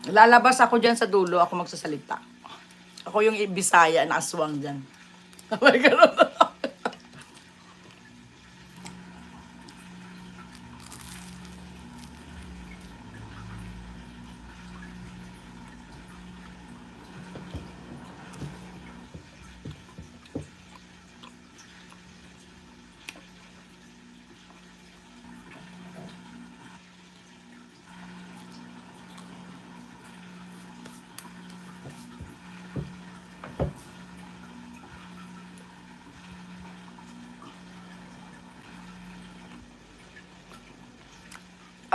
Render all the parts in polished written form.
Lalabas ako dyan sa dulo, ako magsasalita. Ako yung Bisaya na aswang dyan. May ganun.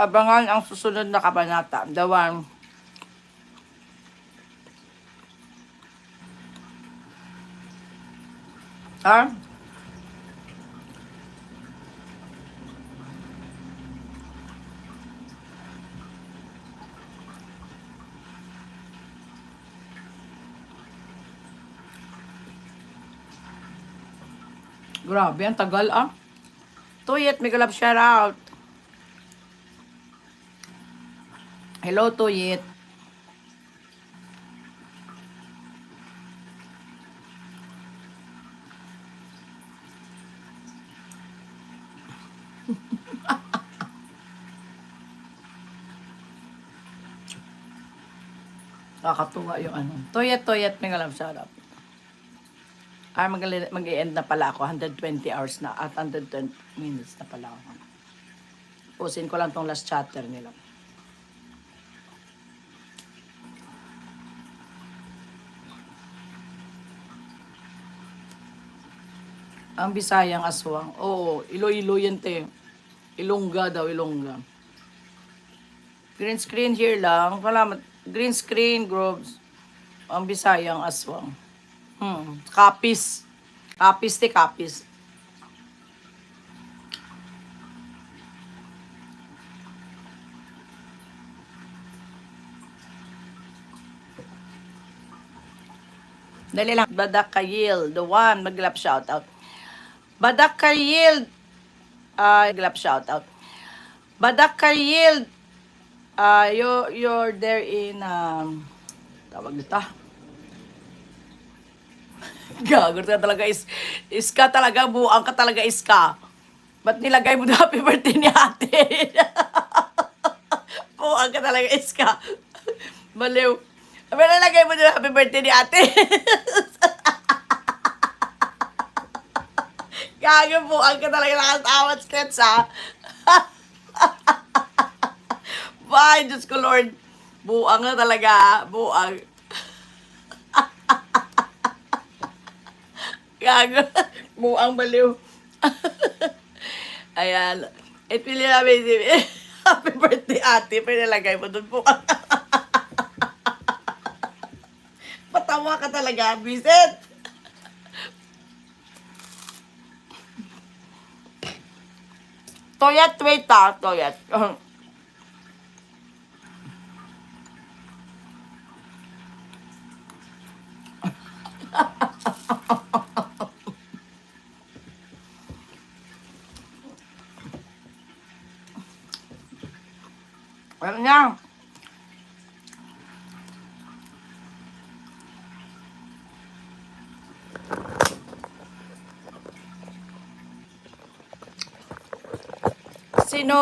Abangan ang susunod na kabanata. The one. Ha? Grabe, ang tagal ah. Tuyet, may galap shout out. Hello, Tuyet. Nakakatuwa yung ano. Tuyet, may galap shout out. Mag-i-end na pala ako. 120 hours na at 120 minutes na pala ako. Pusin ko lang tong last chatter nila. Ang Bisayang aswang. Oo, Iloilo yan te. Ilongga daw, Ilongga. Green screen here lang. Salamat. Green screen, Groves. Ang Bisayang aswang. Kapis. Kapis te, kapis. Dali lang. Badakayil, the one, mag-lap shoutout. Badakayil, mag-lap shoutout. Badakayil, you're there in, tawag dito. Gagot ka talaga, iska talaga, buang ka talaga, iska. Ba't nilagay mo na happy birthday ni ate? Buang ka talaga, iska. Baliw. Ba't nilagay mo na happy birthday ni ate? Gago, buang ka talaga, nakatawad sketch ha. Bye, Diyos ko Lord. Buang na talaga, buang. Gago. Buang baliw. Ayan. It will be happy birthday ate. Pinalagay mo dun po. Patawa ka talaga, Vincent. Toyat, wait ha. Toyat. Ano niya? Sino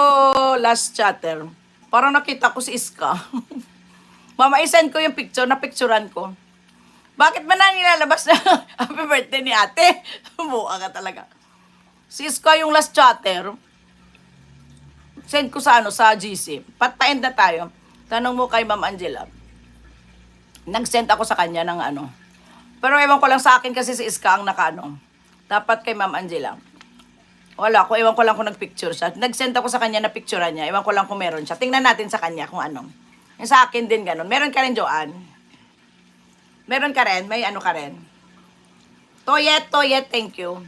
last chatter? Parang nakita ko si Iska. Mama, isend ko yung picture, na-picturean ko. Bakit ba na nilalabas na happy birthday ni ate? Buka ka talaga. Si Iska yung last chatter. Send ko sa sa GC. Pa-end na tayo. Tanong mo kay Ma'am Angela. Nag-send ako sa kanya ng Pero ewan ko lang sa akin kasi si Iska ang Dapat kay Ma'am Angela. Wala ko, ewan ko lang kung nag-picture siya. Nag-send ako sa kanya na picture niya. Ewan ko lang kung meron siya. Tingnan natin sa kanya kung ano. Yung sa akin din ganun. Meron ka rin, Joanne? Meron ka rin? May ka rin? Toyet, thank you.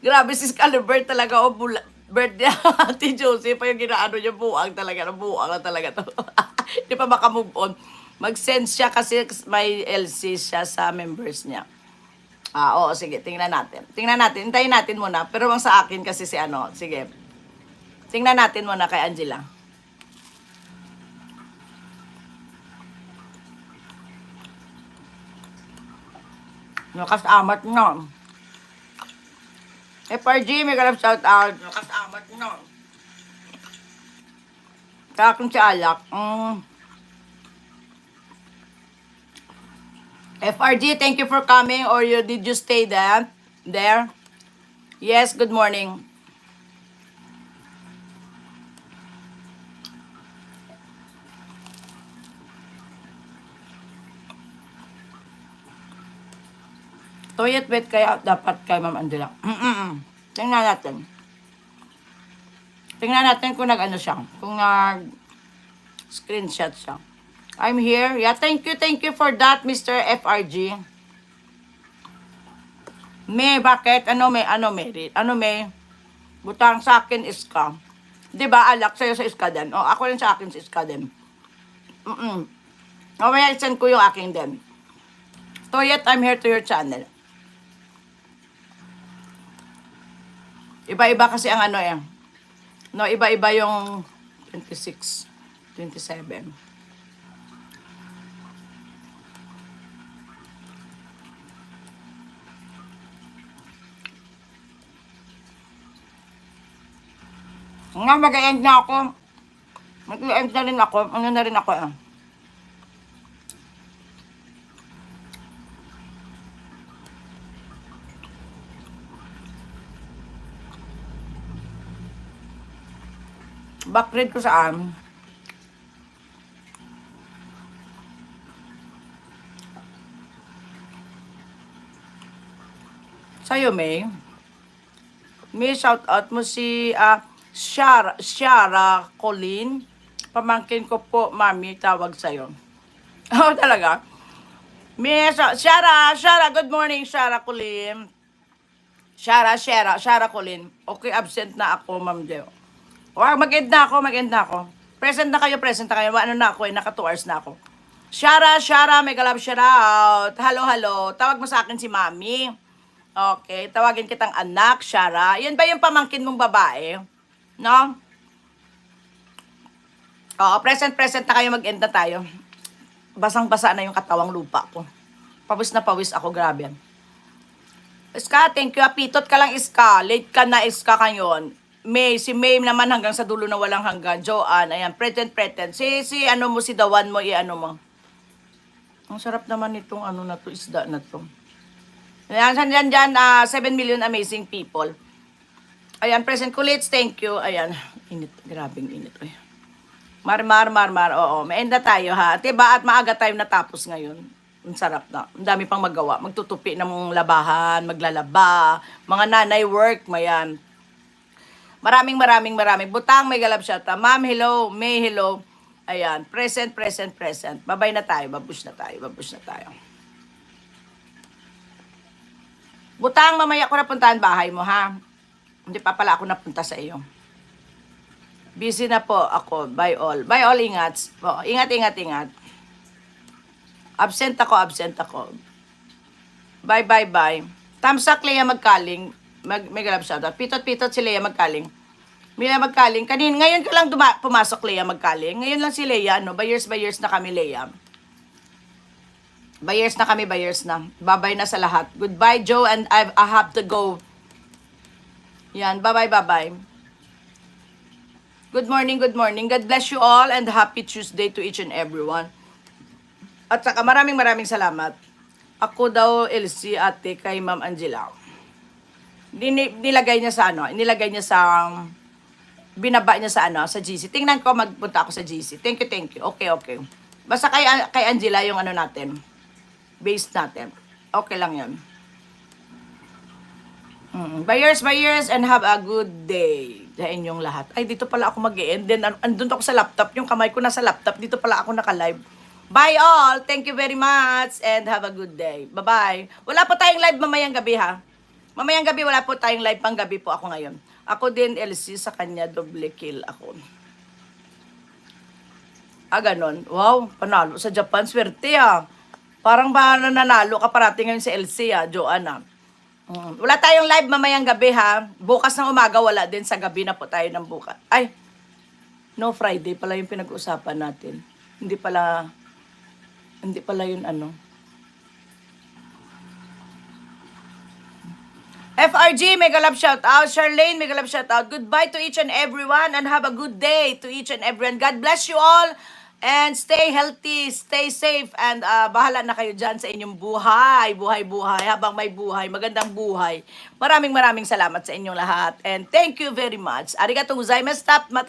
Grabe si Scalibert talaga. Birthday Ate Josie pa yung ginaano niya. Buang talaga. Buang na talaga to. Hindi pa makamove on. Mag-send siya kasi may LC siya sa members niya. Oo, sige, tingnan natin. Hintayin natin muna. Pero ang sa akin kasi sige. Tingnan natin muna kay Angela. Nakasamat na. FRG, may galap shout out. Nakasamat na. Kaya kung si Alak. FRG, thank you for coming. Or did you stay there? Yes, good morning. Toilet wet kaya dapat kay Ma'am Angela. Tingnan natin. Tingnan natin kung nag-ano siya. Kung screenshot siya. I'm here. Yeah, thank you for that, Mr. FRG. May, bakit? Ano may? Butang sa akin iska. Diba, Alak, sa'yo sa iska din. O, ako rin sa akin sa iska din. Mamaya, send ko yung aking din. Toyet, I'm here to your channel. Iba-iba kasi ang ano eh. No, iba-iba yung 26, 27. Nga, mag-end na ako. Mag-end na rin ako. Ano na rin ako eh. Backread ko saan? Sa'yo, May. May, shout out mo si Shara Colleen. Pamangkin ko po, mami, tawag sa'yo. Oh, talaga? May, Shara, good morning, Shara Colleen. Shara Colleen. Okay, absent na ako, Ma'am Deo. Mag-end na ako. Present na kayo. Ano na ako naka 2 hours na ako. Shara, may galab shout out. Hello. Tawag mo sa akin si Mami. Okay, tawagin kitang anak, Shara. Yan ba yung pamangkin mong babae? No? Oo, present na kayo, mag-end na tayo. Basang-basa na yung katawang lupa ko. Pawis na pawis ako, grabe yan. Iska, thank you. Pitot ka lang, Iska. Late ka na, Iska, kanyon. May, si May naman hanggang sa dulo na walang hanggan. Joanne, ayan, pretend. Si ano mo, si Dawan mo, ano mo. Ang sarap naman nitong ano na to, isda na to. Ayan, dyan, 7 million amazing people. Ayan, present kulit, thank you. Ayan, init, grabing init. Ay. Mar, oo, may end na tayo ha. Diba, at maaga tayo natapos ngayon. Ang sarap na. Ang dami pang magawa. Magtutupi ng labahan, maglalaba, mga nanay work, mayan. Maraming. Butang, may galab siya. Ma'am, hello. May, hello. Ayan. Present. Babay na tayo. Babush na tayo. Butang, mamaya ko napuntahan bahay mo, ha? Hindi pa pala ako napunta sa iyo. Busy na po ako. Bye all, ingat. Po. Ingat. Absent ako. Bye. Tamsak, Lea Magkaling. May galab siya. Pitot si Lea Magkaling. Ngayon ka lang pumasok, Lea Magkaling. Ngayon lang si Lea, no? Buyers na kami, Lea. Buyers na. Bye-bye na sa lahat. Goodbye, Joe, and I have to go. Yan, bye-bye. Good morning. God bless you all and happy Tuesday to each and everyone. At saka maraming salamat. Ako daw, Elsie, ate, kay Ma'am Angela. Nilagay niya sa binaba niya sa GC. Tingnan ko, magpunta ako sa GC. Thank you. Okay. Basta kay Angela yung ano natin. Base natin. Okay lang yan. Buyers, and have a good day sa inyong lahat. Ay, dito pala ako mag-e-end. Then, andun ako sa laptop. Yung kamay ko nasa laptop. Dito pala ako naka-live. Bye all! Thank you very much and have a good day. Bye-bye. Wala po tayong live mamayang gabi, ha? Mamayang gabi, wala po tayong live. Pang gabi po ako ngayon. Ako din, LC, sa kanya, double kill ako. Ganon. Wow, panalo sa Japan. Swerte, ha? Parang ba nanalo ka parati ngayon sa LC, ha, Joanna? Wala tayong live mamayang gabi, ha? Bukas ng umaga, wala din. Sa gabi na po tayo ng bukas. Ay, no, Friday pala yung pinag-usapan natin. Hindi pala yun ano. FRG, mega love shout out. Charlene, mega love shout out. Goodbye to each and everyone and have a good day to each and everyone. God bless you all and stay healthy, stay safe and bahala na kayo dyan sa inyong buhay. Buhay habang may buhay. Magandang buhay. Maraming salamat sa inyong lahat and thank you very much. Arigatou gozaimasu.